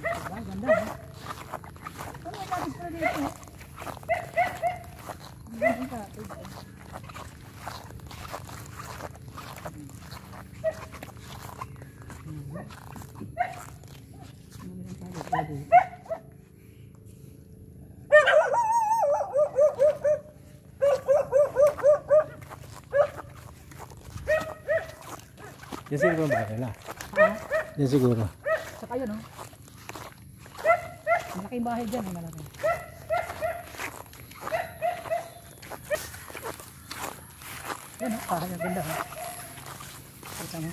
Diba? Ganda ha. Ano may kapis pala dito? Ang kapis eh. Yan siguro ba nila? Ha? Yan siguro. Saka yun, no? Malaking bahay dyan, malaki. Yan, no? Bahay ang ganda, ha? Kita mo.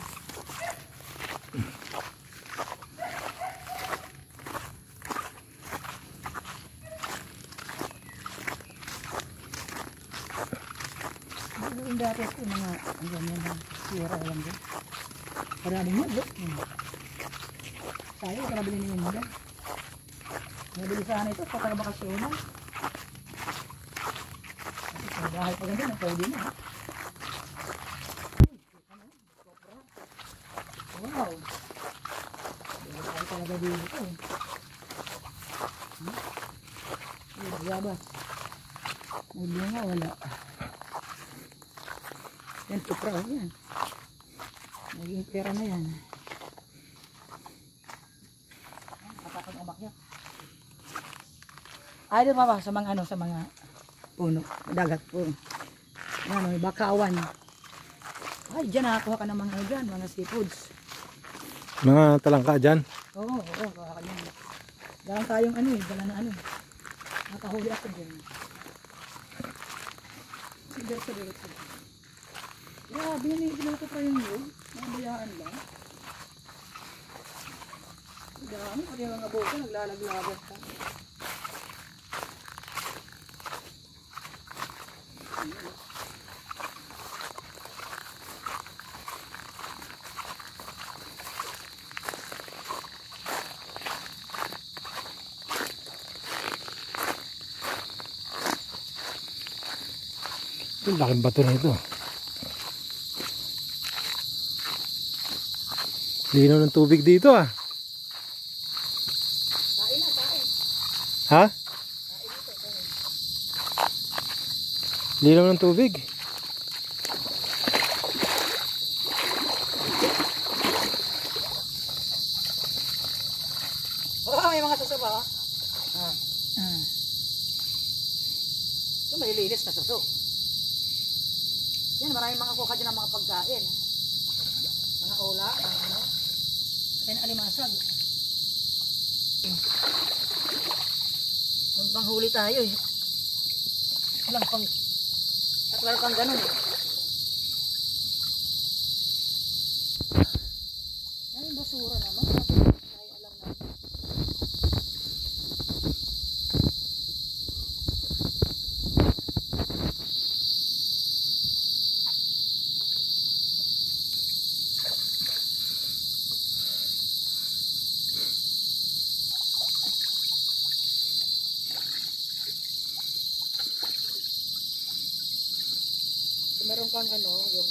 Yung dati ito, mga ganyan na sira lang din. Maraming mo, tayo, karabili niyo mo dyan. Nabili sana ito, patabakasyonan. Sa bahay pa ganyan, pwede na. Wow! Bahay talaga dito. Gabas. Muli nga, wala. Yan, tupra, yan. Naging pera na yan. Katakot ang bakya. Ay, di ba sa mga ano, sa mga puno, dagat po. Ano, may bakawan. Ay, dyan nakakuha ka ng mga ano dyan, mga seafoods. Mga talangka dyan? Oo, kuha ka dyan. Dalang tayong ano eh, dala na ano. Nakahuli ako dyan. Diretso. Grabe yan eh, pinuto pa yung yun. Nakabayaan lang. Dami, pati yung mga boto, naglalaglagas ka. Ang laking bato na ito. Linaw ng tubig dito ah. Kain na, kain. Ha? Linaw ng tubig. Oh, may mga suso ba? Ito may linis na suso. Yan, maraming mga kuha dyan ng mga pagkain. Mga ola, ano. Kaya na alimasag. Panghuli tayo eh. Walang pang... At wala pang ganun eh. Yan yung basura naman. Ay, alam natin. Meron kang ano, yung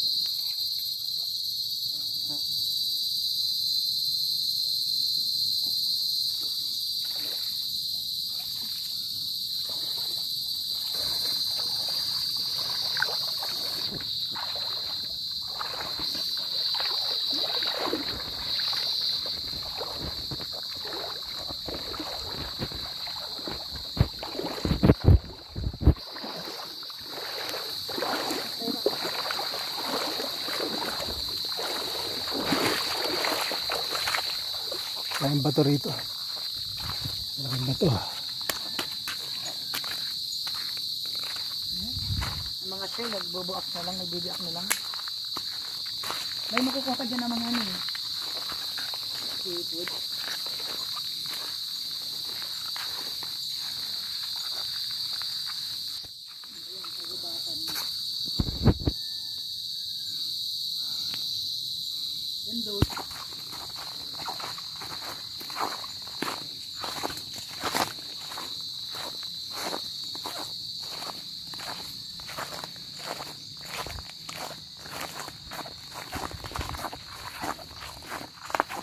Laking bato rito. Laking bato. ang mga shell, nagbubuak na lang, nagbibiak na lang. May makukuha ka dyan ng mga ano eh. Seafood. Ayan, kagubatan. Yan doon.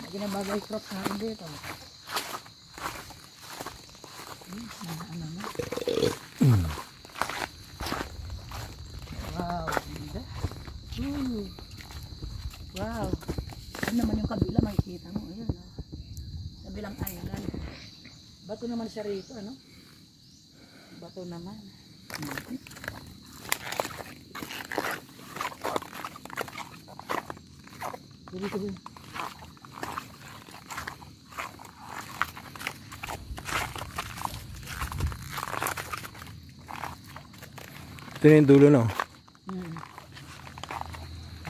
Ginabagay crop natin dito. kabilang island. Bato naman siya rito, ano? Bato naman. Dito. Ito na yung dulo, no?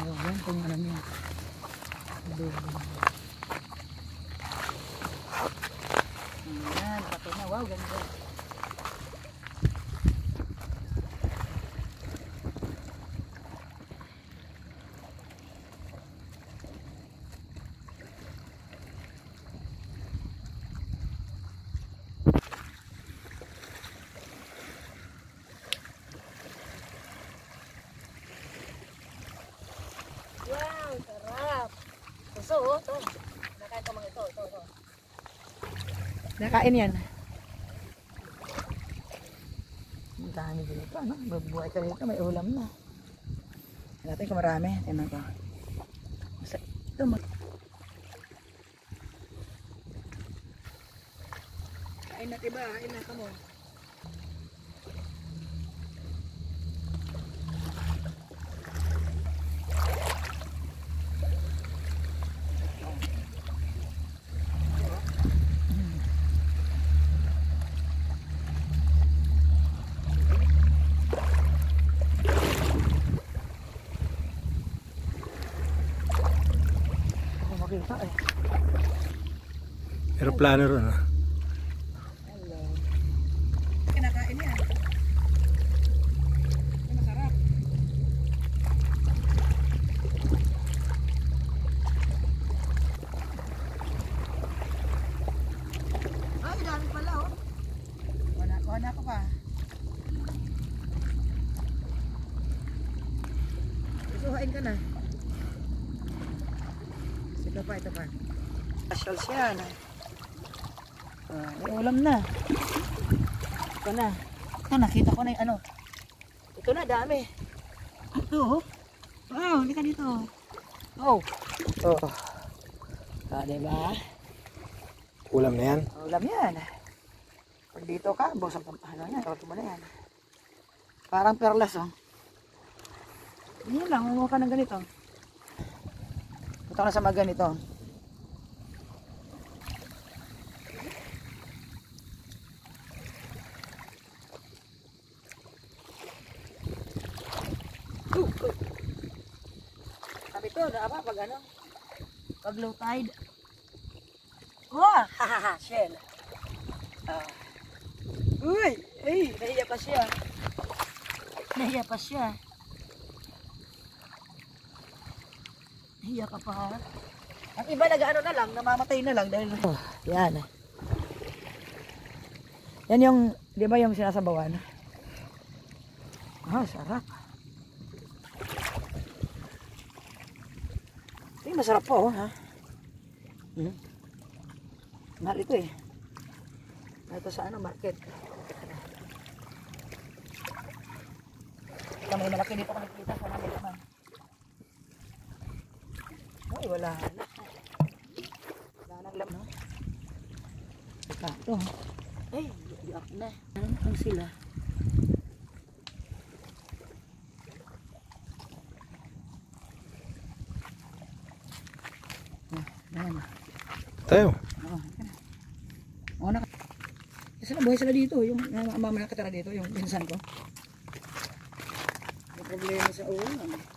Yan, kung alam niya. Ayan, bato na. Wow, ganda. Wow, sarap. Puso, oh, ito. Nakain ko mga ito. Nakain yan. Ang dami din ito, ano? Mabuhay ka dito, may ulam na. Tignan natin kung marami. Tignan ko. Ito, kain na tiba, kain na kamo. Makita eh. Aeroplano ron, ah. Hello. Kinakain yan. Masarap. Ay, dami pala oh. Wala ko pa. Isuhain ka na. Ito pa. Special siya na. May ulam na. Ito na. Ito, nakita ko na yung ano. Ito na, dami. Ito, oh. Wow, hindi ka dito. Oh. Oh. Diba? Ulam na yan. Ulam yan. Pag dito ka, busog ka. Ano yan, tawag mo na yan. Parang perlas, oh. Yan lang, umuha ka ng ganito. Ito na sa mga ganito. Sabi ko, dapat pag ano? Pag low tide. Wah! Hahaha, shell. Uy! Ay, nahiya pa siya. Nahiya ka pa ha? Ang iba nag-ano na lang, namamatay na lang dahil... Oh, yan. Yan yung, di ba yung sinasabawan? Ah, sarap. Ay, masarap po, ha? Mahal ito eh. Ito sa ano, market. Ito may malaki dito kung nakikita sa namin naman. Ay, wala na. Wala nang lam, no? Ito. Ay, iyak na. Ano sila? Ayan. Tayo. Oo, kasi nabuhay sila dito. Yung mama nakatira dito, yung pinsan ko. May problema sa ulo.